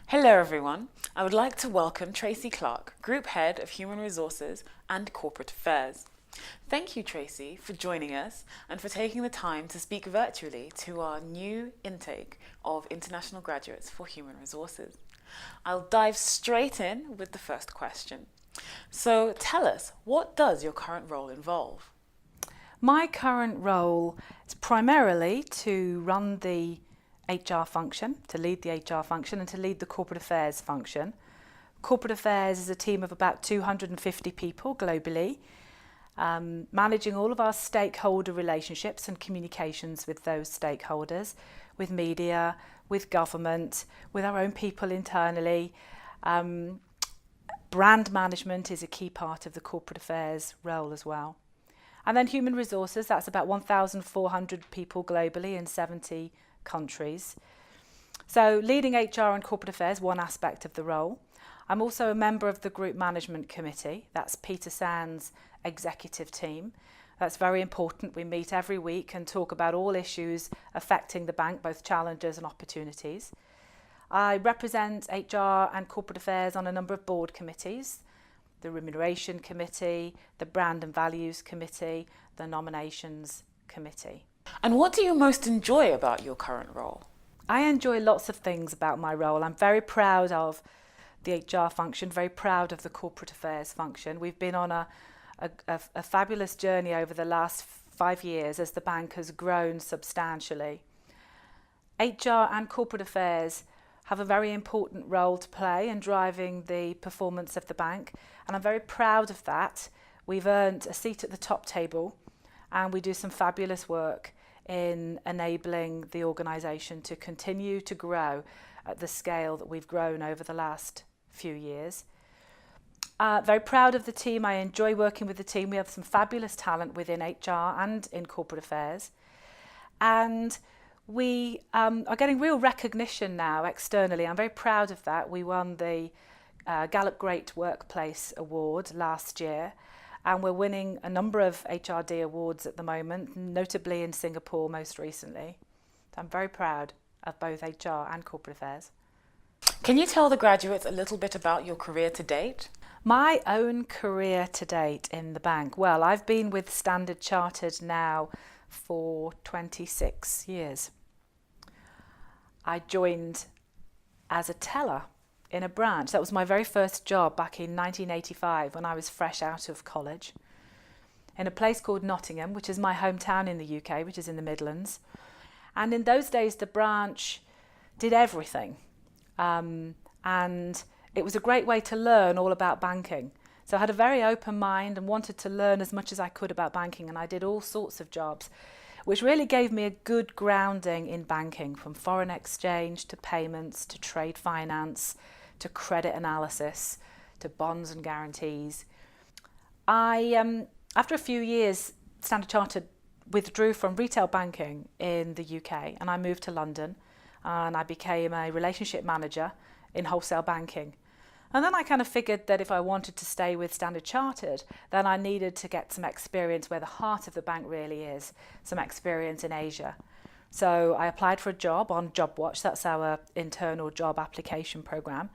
Hello everyone, I would like to welcome Tracy Clark, Group Head of Human Resources and Corporate Affairs. Thank you, Tracy, for joining us and for taking the time to speak virtually to our new intake of international graduates for human resources. I'll dive straight in with the first question. So tell us, what does your current role involve? My current role is primarily to run the HR function, to lead the HR function and to lead the corporate affairs function. Corporate affairs is a team of about 250 people globally, managing all of our stakeholder relationships and communications with those stakeholders, with media, with government, with our own people internally. Brand management is a key part of the corporate affairs role as well. And then human resources, that's about 1,400 people globally in 70 countries. So leading HR and corporate affairs, one aspect of the role. I'm also a member of the Group Management Committee. That's Peter Sand's executive team. That's very important. We meet every week and talk about all issues affecting the bank, both challenges and opportunities. I represent HR and corporate affairs on a number of board committees: the Remuneration Committee, the Brand and Values Committee, the Nominations Committee. And what do you most enjoy about your current role? I enjoy lots of things about my role. I'm very proud of the HR function, very proud of the corporate affairs function. We've been on a fabulous journey over the last 5 years as the bank has grown substantially. HR and corporate affairs have a very important role to play in driving the performance of the bank, and I'm very proud of that. We've earned a seat at the top table and we do some fabulous work in enabling the organisation to continue to grow at the scale that we've grown over the last few years. Very proud of the team. I enjoy working with the team. We have some fabulous talent within HR and in corporate affairs, and we are getting real recognition now externally. I'm very proud of that. We won the Gallup Great Workplace Award last year, and we're winning a number of HRD awards at the moment, notably in Singapore most recently. So I'm very proud of both HR and corporate affairs. Can you tell the graduates a little bit about your career to date? My own career to date in the bank. Well, I've been with Standard Chartered now for 26 years. I joined as a teller in a branch. That was my very first job back in 1985 when I was fresh out of college, in a place called Nottingham, which is my hometown in the UK, which is in the Midlands. And in those days, the branch did everything. And it was a great way to learn all about banking. So I had a very open mind and wanted to learn as much as I could about banking, and I did all sorts of jobs, which really gave me a good grounding in banking, from foreign exchange to payments to trade finance to credit analysis to bonds and guarantees. After a few years, Standard Chartered withdrew from retail banking in the UK, and I moved to London and I became a relationship manager in wholesale banking. And then I kind of figured that if I wanted to stay with Standard Chartered, then I needed to get some experience where the heart of the bank really is, some experience in Asia. So I applied for a job on JobWatch, that's our internal job application program.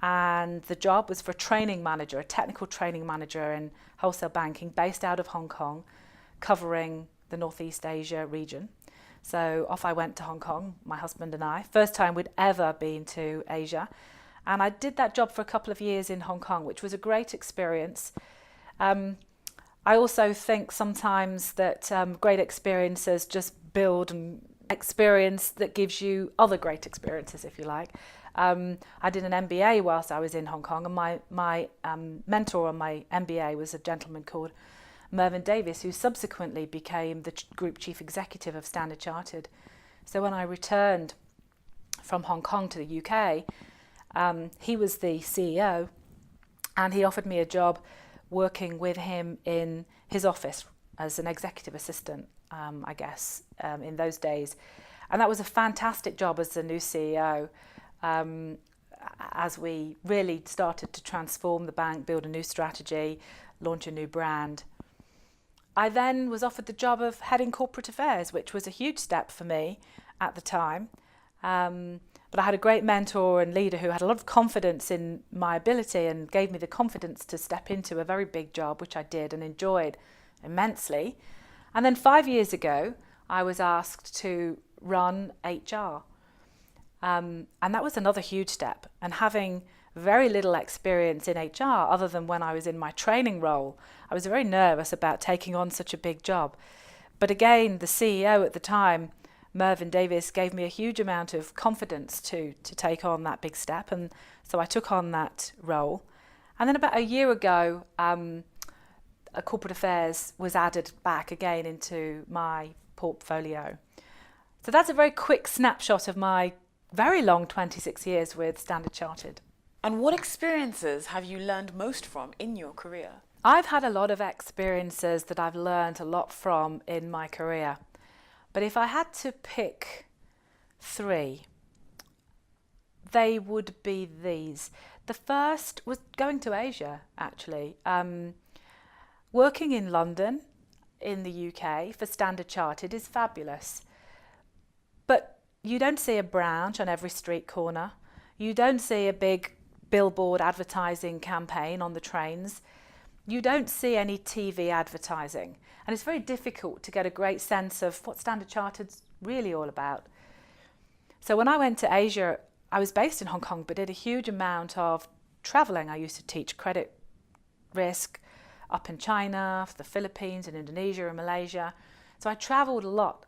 And the job was for a training manager, a technical training manager in wholesale banking based out of Hong Kong, covering the Northeast Asia region. So off I went to Hong Kong, my husband and I, first time we'd ever been to Asia. And I did that job for a couple of years in Hong Kong, which was a great experience. I also think sometimes that great experiences just build an experience that gives you other great experiences, if you like. I did an MBA whilst I was in Hong Kong, and my mentor on my MBA was a gentleman called Mervyn Davis, who subsequently became the Group Chief Executive of Standard Chartered. So when I returned from Hong Kong to the UK, he was the CEO, and he offered me a job working with him in his office as an executive assistant, I guess, in those days. And that was a fantastic job as the new CEO, as we really started to transform the bank, build a new strategy, launch a new brand. I then was offered the job of heading corporate affairs, which was a huge step for me at the time. But I had a great mentor and leader who had a lot of confidence in my ability and gave me the confidence to step into a very big job, which I did and enjoyed immensely. And then 5 years ago, I was asked to run HR. And that was another huge step. And having very little experience in HR other than when I was in my training role, I was very nervous about taking on such a big job. But again, the CEO at the time, Mervyn Davis, gave me a huge amount of confidence to take on that big step. And so I took on that role. And then about a year ago, corporate affairs was added back again into my portfolio. So that's a very quick snapshot of my very long 26 years with Standard Chartered. And what experiences have you learned most from in your career? I've had a lot of experiences that I've learned a lot from in my career. But if I had to pick 3, they would be these. The first was going to Asia, actually. Working in London, in the UK, for Standard Chartered is fabulous. But you don't see a branch on every street corner. You don't see a big billboard advertising campaign on the trains. You don't see any TV advertising. And it's very difficult to get a great sense of what Standard Chartered's really all about. So when I went to Asia, I was based in Hong Kong, but did a huge amount of traveling. I used to teach credit risk up in China, the Philippines and Indonesia and Malaysia. So I traveled a lot.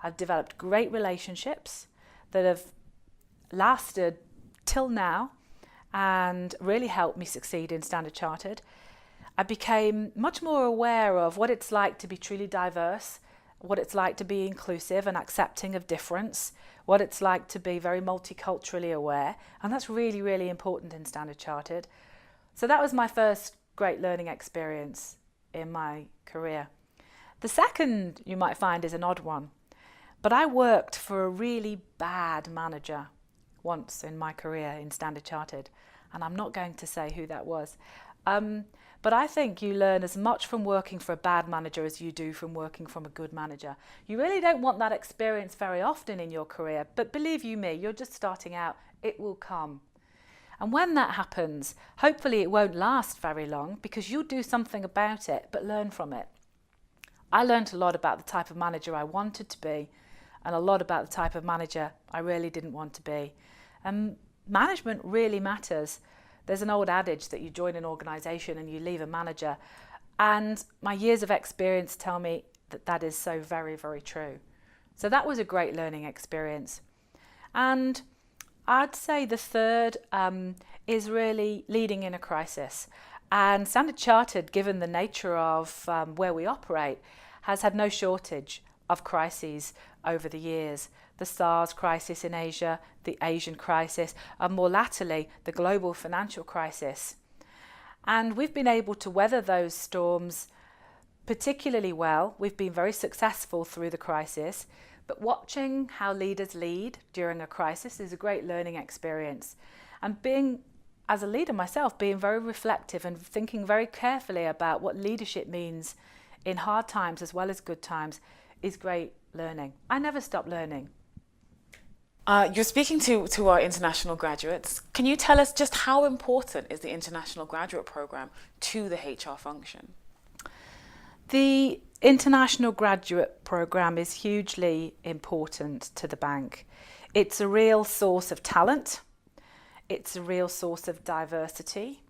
I've developed great relationships that have lasted till now and really helped me succeed in Standard Chartered. I became much more aware of what it's like to be truly diverse, what it's like to be inclusive and accepting of difference, what it's like to be very multiculturally aware, and that's really, really important in Standard Chartered. So that was my first great learning experience in my career. The second, you might find, is an odd one, but I worked for a really bad manager once in my career in Standard Chartered, and I'm not going to say who that was. But I think you learn as much from working for a bad manager as you do from working from a good manager. You really don't want that experience very often in your career, but believe you me, you're just starting out, it will come. And when that happens, hopefully it won't last very long because you'll do something about it, but learn from it. I learned a lot about the type of manager I wanted to be and a lot about the type of manager I really didn't want to be. And management really matters. There's an old adage that you join an organisation and you leave a manager. And my years of experience tell me that that is so very, very true. So that was a great learning experience. And I'd say the third is really leading in a crisis. And Standard Chartered, given the nature of where we operate, has had no shortage of crises over the years. The SARS crisis in Asia, the Asian crisis, and more latterly, the global financial crisis. And we've been able to weather those storms particularly well. We've been very successful through the crisis, but watching how leaders lead during a crisis is a great learning experience. And being, as a leader myself, being very reflective and thinking very carefully about what leadership means in hard times as well as good times is great learning. I never stop learning. You're speaking to our international graduates. Can you tell us just how important is the international graduate program to the HR function? The international graduate program is hugely important to the bank. It's a real source of talent. It's a real source of diversity.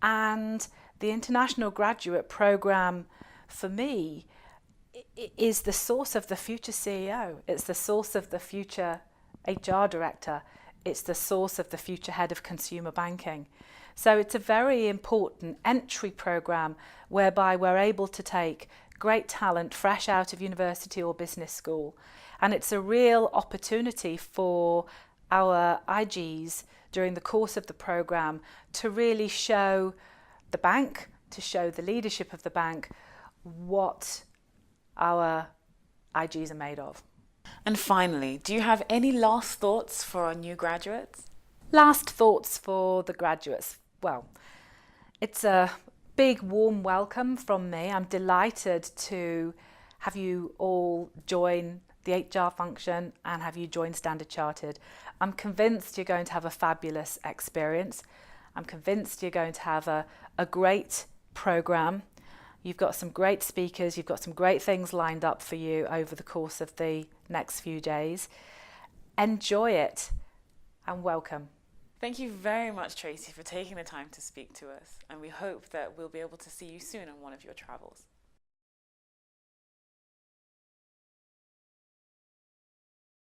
And the international graduate program, for me, is the source of the future CEO. It's the source of the future HR director. It's the source of the future head of consumer banking. So it's a very important entry program whereby we're able to take great talent fresh out of university or business school. And it's a real opportunity for our IGs during the course of the program to really show the bank, to show the leadership of the bank what our IGs are made of. And finally, do you have any last thoughts for our new graduates? Last thoughts for the graduates. Well, it's a big warm welcome from me. I'm delighted to have you all join the HR function and have you joined Standard Chartered. I'm convinced you're going to have a fabulous experience. I'm convinced you're going to have a great programme. You've got some great speakers, you've got some great things lined up for you over the course of the next few days. Enjoy it and welcome. Thank you very much, Tracy, for taking the time to speak to us, and we hope that we'll be able to see you soon on one of your travels.